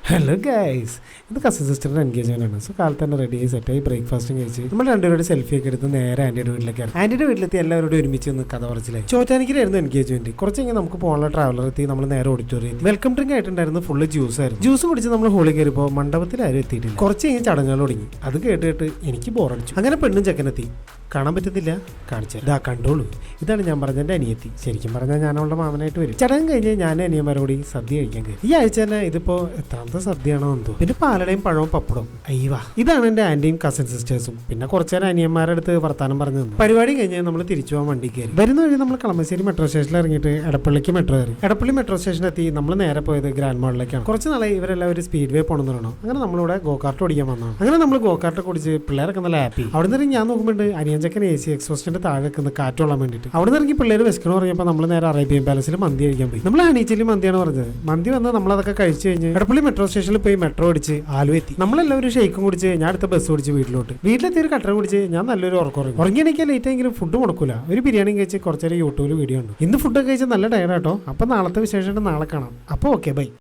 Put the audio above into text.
Hello guys, ഇത് cousin സിസ്റ്ററിന്റെ engagement ആണ്. So കാലത്ത് തന്നെ റെഡി ആയി സെറ്റായി ബ്രേക്ക്ഫാസ്റ്റും കഴിച്ച് നമ്മൾ രണ്ടുപേരുടെ സെൽഫി ഒക്കെ എടുത്ത് നേരെ ആന്റിയുടെ വീട്ടിലേക്കാണ്. ആന്റിയുടെ വീട്ടിലെത്തി എല്ലാവരോടും ഒരുമിച്ച് ഒന്ന് കഥ പറച്ചിലായി. ചോറ്റാനിക്കലായിരുന്നു എൻഗേജ്മെന്റ്. കുറച്ച് കഴിഞ്ഞ് നമുക്ക് പോകാനുള്ള ട്രാവലർ എത്തി. നമ്മൾ നേരെ ഓഡിറ്റോറിയം. വെൽക്കം ഡ്രിങ്ക് ആയിട്ടുണ്ടായിരുന്നു. ഫുള്ള് ജ്യൂസ് ആയിരുന്നു. ജ്യൂസ് കുടിച്ച് നമ്മൾ ഹോളിൽ കയറിയപ്പോൾ മണ്ഡപത്തിൽ ആരും എത്തിയിട്ടില്ല. കുറച്ച് കഴിഞ്ഞ് ചടങ്ങുകൾ തുടങ്ങി. അത് കേട്ടിട്ട് എനിക്ക് ബോറടിച്ചു. അങ്ങനെ പെണ്ണും ചെക്കനെത്തി. കാണാൻ പറ്റുന്നില്ല, കാണിച്ചു ഇതാ കണ്ടോളൂ. ഇതാണ് ഞാൻ പറഞ്ഞ എൻ്റെ അനിയത്തി. ശരിക്കും പറഞ്ഞാൽ ഞാൻ അവളുടെ മാമനായിട്ട് വരും. ചടങ്ങ് കഴിഞ്ഞ് ഞാൻ അനിയന്മാരോടി സദ്യ കഴിക്കാൻ കയറി. ഈ ആഴ്ച തന്നെ ഇതിപ്പോ എത്രാമത്തെ സദ്യയാണോ എന്തോ. പിന്നെ പാലടയും പഴവും പപ്പടവും. അയ്യവാ, ഇതാണ് എൻ്റെ ആന്റിയും കസിൻ സിസ്റ്റേഴ്സും. പിന്നെ കുറച്ചു നേരം അനിയന്മാരുടെ അടുത്ത് വർത്താനം പറഞ്ഞു തന്നു. പരിപാടി കഴിഞ്ഞ് നമ്മൾ തിരിച്ചു പോകാൻ വണ്ടി കയറി. വരുന്ന വഴി നമ്മൾ കളമശ്ശേരി മെട്രോ സ്റ്റേഷനിൽ ഇറങ്ങിയിട്ട് എടപ്പള്ളിക്ക് മെട്രോ കയറി. എടപ്പള്ളി മെട്രോ സ്റ്റേഷനിലെത്തി നമ്മൾ നേരെ പോയത് ഗ്രാൻഡ് മോളിലേക്കാണ്. കുറച്ച് നാളെ ഇവരെല്ലാം ഒരു സ്പീഡ് വേ പോകണമെന്ന് പറയണം. അങ്ങനെ നമ്മളിവിടെ ഗോകാർട്ട് ഓടിക്കാൻ വന്നതാണ്. അങ്ങനെ നമ്മൾ ഗോകാർട്ട് കുടിച്ച് പിള്ളേരൊക്കെ നല്ല ഹാപ്പി. അവിടെ നിന്ന് ഞാൻ നോക്കുമ്പോൾ അനിയഞ്ചക്കൻ AC എക്സോസ്റ്റിന്റെ താഴെ നിൽക്കുന്ന കാറ്റുകൊള്ളാൻ വേണ്ടിയിട്ട് അവിടെ നിന്ന് ഇറങ്ങി പിള്ളേർ വിശക്കണ പറഞ്ഞപ്പോൾ നമ്മൾ നേരെ അറേബ്യൻ പാലസിൽ മന്തി കഴിക്കാൻ പോയി. നമ്മൾ അണീച്ചിൽ മന്തിയാണ് പറഞ്ഞത്. മന്തി വന്ന് നമ്മളതൊക്കെ കഴിച്ചു കഴിഞ്ഞ് എടപ്പള്ളി മെട്രോ സ്റ്റേഷനിൽ പോയി മെട്രോ അടിച്ച് ആലുവ എത്തി. നമ്മളെല്ലാവരും ഷെയ്ക്കും കുടിച്ച് ഞാൻ അടുത്ത ബസ് ഓടിച്ച് വീട്ടിലെത്തി ഒരു കട്ടറ കുടിച്ച് ഞാൻ നല്ലൊരു ഉറക്കം ഉറങ്ങിയെണിക്കാൻ ലേറ്റ് ആയെങ്കിലും ഫുഡ് മുടക്കൂല. ഒരു ബിരിയാണി കഴിച്ച് കുറച്ചേരം യൂട്യൂബിൽ വീഡിയോ ഉണ്ട്. ഇന്ന് ഫുഡൊക്കെ കഴിച്ച് നല്ല ടയർഡാട്ടോ. അപ്പൊ നാളത്തെ വിശേഷം നാളെ കാണാം. അപ്പോൾ ഓക്കെ, ബൈ.